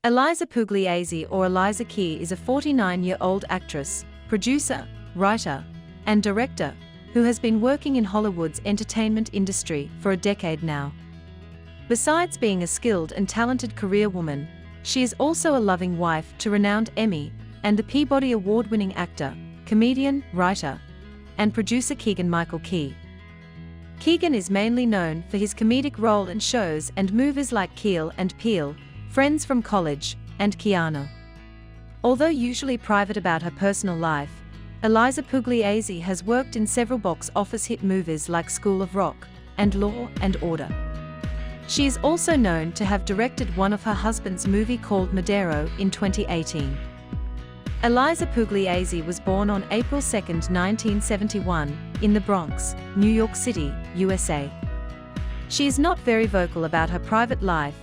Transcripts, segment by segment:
Elisa Pugliese or Elisa Key is a 49-year-old actress, producer, writer, and director who has been working in Hollywood's entertainment industry for a decade now. Besides being a skilled and talented career woman, she is also a loving wife to renowned Emmy and the Peabody Award-winning actor, comedian, writer, and producer Keegan-Michael Key. Keegan is mainly known for his comedic role in shows and movies like Keele and Peele, Friends from College, and Keanu. Although usually private about her personal life, Elisa Pugliese has worked in several box office hit movies like School of Rock and Law and Order. She is also known to have directed one of her husband's movie called Madero in 2018. Elisa Pugliese was born on April 2, 1971, in the Bronx, New York City, USA. She is not very vocal about her private life,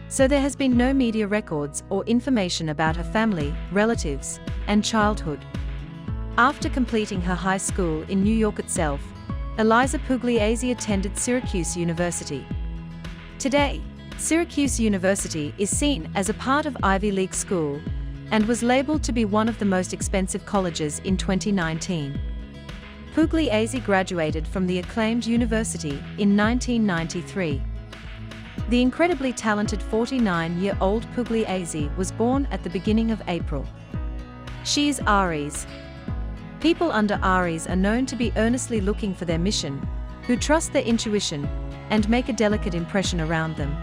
so there has been no media records or information about her family, relatives, and childhood. After completing her high school in New York itself, Elisa Pugliese attended Syracuse University. Today, Syracuse University is seen as a part of Ivy League school and was labeled to be one of the most expensive colleges in 2019. Pugliese graduated from the acclaimed university in 1993. The incredibly talented 49-year-old Pugliese was born at the beginning of April. She is Aries. People under Aries are known to be earnestly looking for their mission, who trust their intuition, and make a delicate impression around them.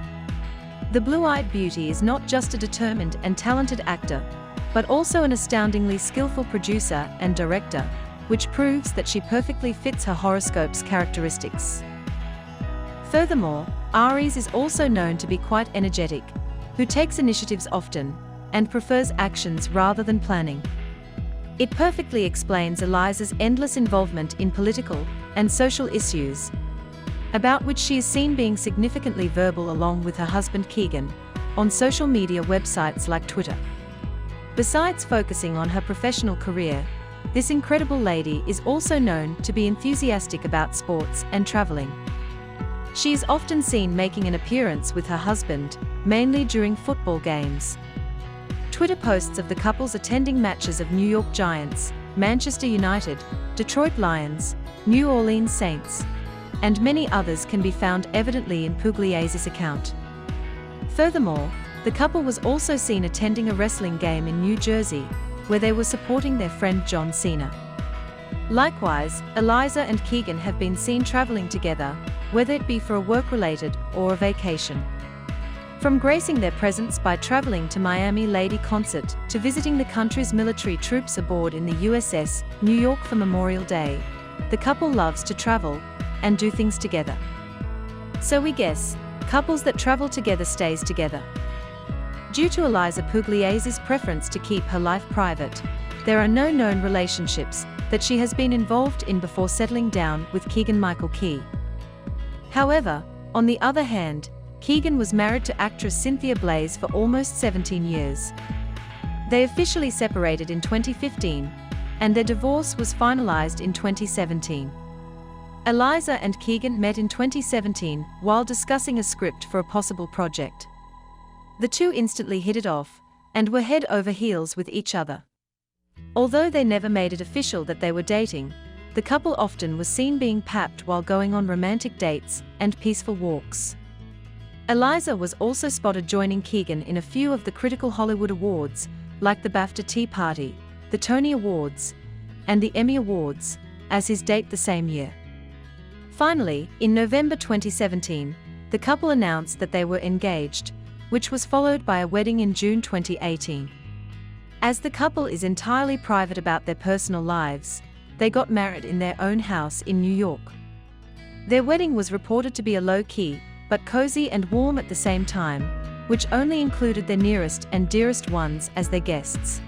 The blue-eyed beauty is not just a determined and talented actor, but also an astoundingly skillful producer and director, which proves that she perfectly fits her horoscope's characteristics. Furthermore, Aries is also known to be quite energetic, who takes initiatives often, and prefers actions rather than planning. It perfectly explains Eliza's endless involvement in political and social issues, about which she is seen being significantly verbal along with her husband Keegan, on social media websites like Twitter. Besides focusing on her professional career, this incredible lady is also known to be enthusiastic about sports and traveling. She is often seen making an appearance with her husband, mainly during football games. Twitter posts of the couples attending matches of New York Giants, Manchester United, Detroit Lions, New Orleans Saints, and many others can be found evidently in Pugliese's account. Furthermore, the couple was also seen attending a wrestling game in New Jersey, where they were supporting their friend John Cena. Likewise, Eliza and Keegan have been seen traveling together, whether it be for a work-related or a vacation. From gracing their presence by traveling to Miami Lady Concert to visiting the country's military troops aboard in the USS New York for Memorial Day, the couple loves to travel and do things together. So we guess, couples that travel together stays together. Due to Elisa Pugliese's preference to keep her life private, there are no known relationships that she has been involved in before settling down with Keegan-Michael Key. However, on the other hand, Keegan was married to actress Cynthia Blaze for almost 17 years. They officially separated in 2015, and their divorce was finalized in 2017. Eliza and Keegan met in 2017 while discussing a script for a possible project. The two instantly hit it off, and were head over heels with each other. Although they never made it official that they were dating, the couple often was seen being papped while going on romantic dates and peaceful walks. Eliza was also spotted joining Keegan in a few of the critical Hollywood awards, like the BAFTA Tea Party, the Tony Awards, and the Emmy Awards, as his date the same year. Finally, in November 2017, the couple announced that they were engaged, which was followed by a wedding in June 2018. As the couple is entirely private about their personal lives, they got married in their own house in New York. Their wedding was reported to be a low-key, but cozy and warm at the same time, which only included their nearest and dearest ones as their guests.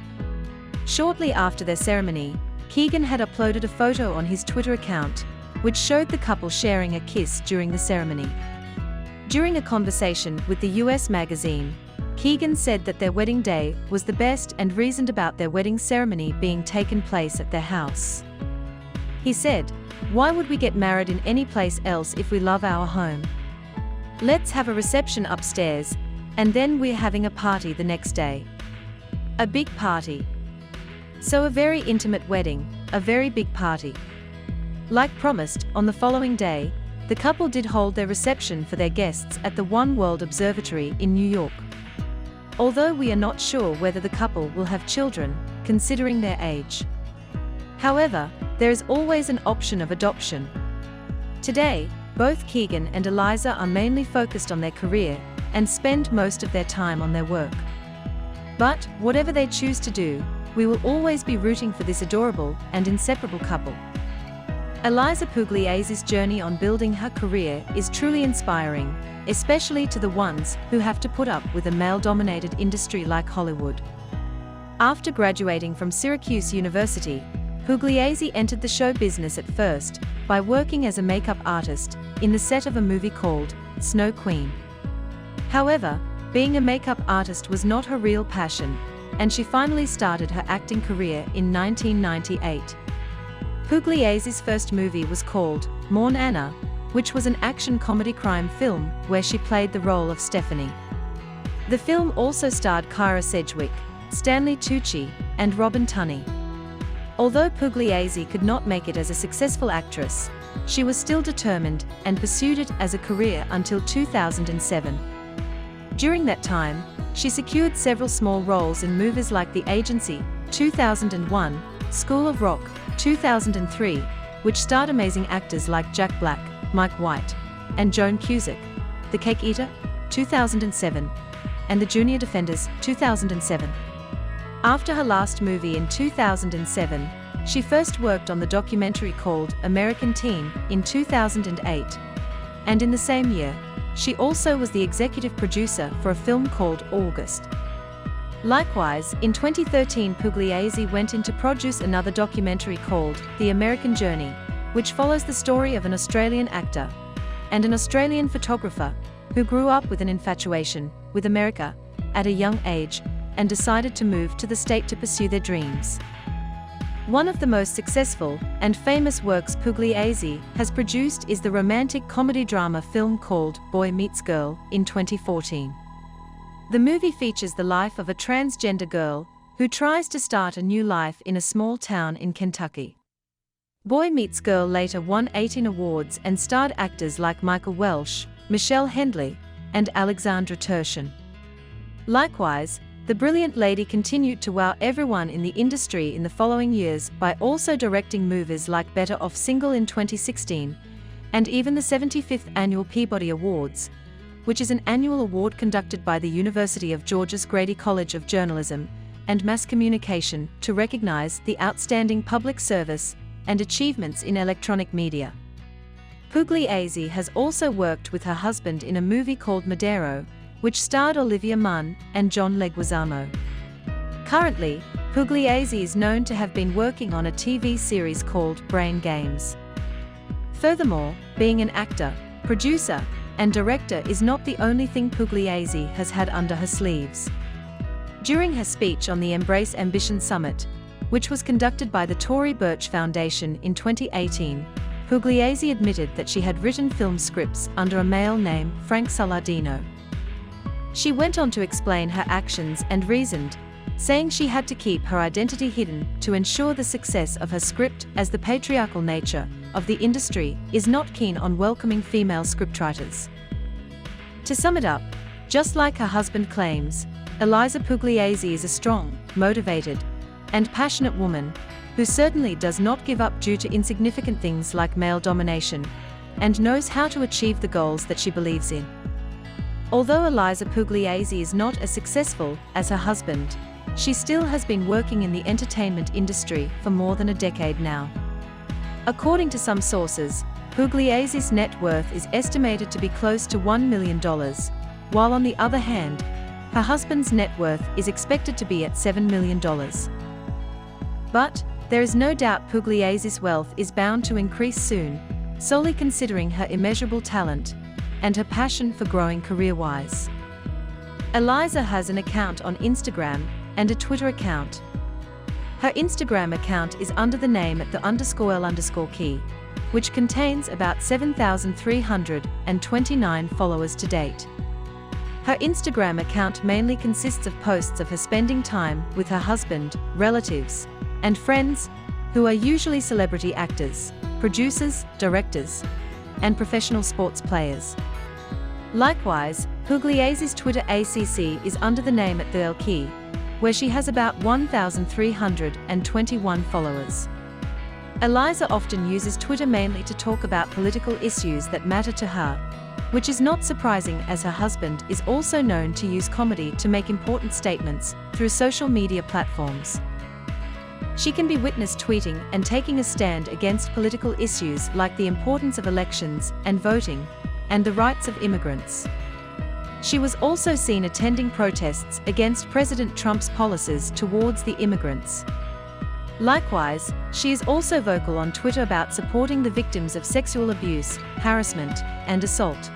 Shortly after their ceremony, Keegan had uploaded a photo on his Twitter account, which showed the couple sharing a kiss during the ceremony. During a conversation with the US magazine, Keegan said that their wedding day was the best and reasoned about their wedding ceremony being taken place at their house. He said, "Why would we get married in any place else if we love our home? Let's have a reception upstairs, And then we're having a party the next day. A big party. So a very intimate wedding, a very big party. Like promised, on the following day, the couple did hold their reception for their guests at the One World Observatory in New York. Although we are not sure whether the couple will have children, considering their age. However, there is always an option of adoption. Today, both Keegan and Eliza are mainly focused on their career and spend most of their time on their work. But, whatever they choose to do, we will always be rooting for this adorable and inseparable couple. Elisa Pugliese's journey on building her career is truly inspiring, especially to the ones who have to put up with a male-dominated industry like Hollywood. After graduating from Syracuse University, Pugliese entered the show business at first by working as a makeup artist in the set of a movie called Snow Queen. However, being a makeup artist was not her real passion, and she finally started her acting career in 1998. Pugliese's first movie was called Morn Anna, which was an action comedy crime film where she played the role of Stephanie. The film also starred Kyra Sedgwick, Stanley Tucci, and Robin Tunney. Although Pugliese could not make it as a successful actress, she was still determined and pursued it as a career until 2007. During that time, she secured several small roles in movies like The Agency, 2001, School of Rock, 2003, which starred amazing actors like Jack Black, Mike White, and Joan Cusack, The Cake Eater, 2007, and The Junior Defenders, 2007. After her last movie in 2007, she first worked on the documentary called American Teen in 2008. And in the same year, she also was the executive producer for a film called August. Likewise, in 2013 Pugliese went in to produce another documentary called The American Journey, which follows the story of an Australian actor and an Australian photographer who grew up with an infatuation with America at a young age and decided to move to the state to pursue their dreams. One of the most successful and famous works Pugliese has produced is the romantic comedy drama film called Boy Meets Girl in 2014. The movie features the life of a transgender girl who tries to start a new life in a small town in Kentucky. Boy Meets Girl later won 18 awards and starred actors like Michael Welsh, Michelle Hendley, and Alexandra Turshen. Likewise, the brilliant lady continued to wow everyone in the industry in the following years by also directing movies like Better Off Single in 2016, and even the 75th Annual Peabody Awards, which is an annual award conducted by the University of Georgia's Grady College of Journalism and Mass Communication to recognize the outstanding public service and achievements in electronic media. Pugliese has also worked with her husband in a movie called Madero, which starred Olivia Munn and John Leguizamo. Currently, Pugliese is known to have been working on a TV series called Brain Games. Furthermore, being an actor, producer, and director is not the only thing Pugliese has had under her sleeves. During her speech on the Embrace Ambition Summit, which was conducted by the Tory Burch Foundation in 2018, Pugliese admitted that she had written film scripts under a male name, Frank Saladino. She went on to explain her actions and reasoned, saying she had to keep her identity hidden to ensure the success of her script, as the patriarchal nature of the industry is not keen on welcoming female scriptwriters. To sum it up, just like her husband claims, Elisa Pugliese is a strong, motivated, and passionate woman who certainly does not give up due to insignificant things like male domination, and knows how to achieve the goals that she believes in. Although Elisa Pugliese is not as successful as her husband, she still has been working in the entertainment industry for more than a decade now. According to some sources, Pugliese's net worth is estimated to be close to $1 million, while on the other hand, her husband's net worth is expected to be at $7 million. But there is no doubt Pugliese's wealth is bound to increase soon, solely considering her immeasurable talent and her passion for growing career-wise. Eliza has an account on Instagram and a Twitter account. Her Instagram account is under the name @the_L_Key, which contains about 7,329 followers to date. Her Instagram account mainly consists of posts of her spending time with her husband, relatives, and friends, who are usually celebrity actors, producers, directors, and professional sports players. Likewise, Pugliese's Twitter ACC is under the name @Key, where she has about 1,321 followers. Eliza often uses Twitter mainly to talk about political issues that matter to her, which is not surprising as her husband is also known to use comedy to make important statements through social media platforms. She can be witnessed tweeting and taking a stand against political issues like the importance of elections and voting, and the rights of immigrants. She was also seen attending protests against President Trump's policies towards the immigrants. Likewise, she is also vocal on Twitter about supporting the victims of sexual abuse, harassment, and assault.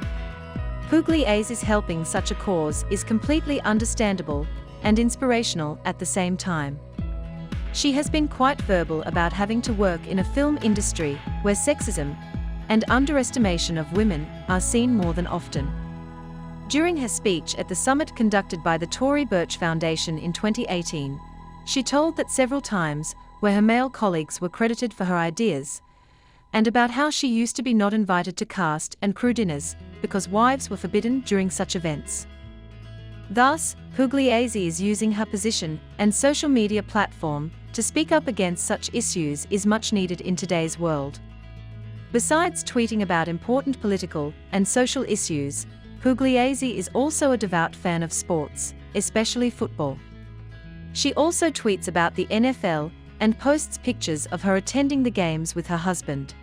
Pugliese's helping such a cause is completely understandable and inspirational at the same time. She has been quite verbal about having to work in a film industry where sexism and underestimation of women are seen more than often. During her speech at the summit conducted by the Tory Burch Foundation in 2018, she told that several times where her male colleagues were credited for her ideas, and about how she used to be not invited to cast and crew dinners because wives were forbidden during such events. Thus, Pugliese is using her position and social media platform to speak up against such issues is much needed in today's world. Besides tweeting about important political and social issues, Pugliese is also a devout fan of sports, especially football. She also tweets about the NFL and posts pictures of her attending the games with her husband.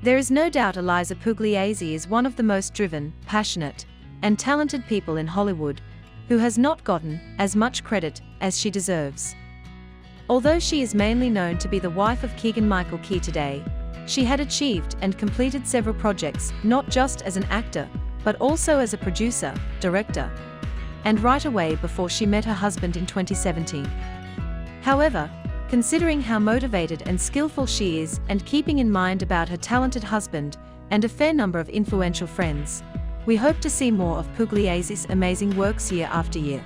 There is no doubt Elisa Pugliese is one of the most driven, passionate, and talented people in Hollywood, who has not gotten as much credit as she deserves. Although she is mainly known to be the wife of Keegan-Michael Key today, she had achieved and completed several projects not just as an actor, but also as a producer, director, and writer way before she met her husband in 2017. However, considering how motivated and skillful she is and keeping in mind about her talented husband and a fair number of influential friends, we hope to see more of Pugliese's amazing works year after year.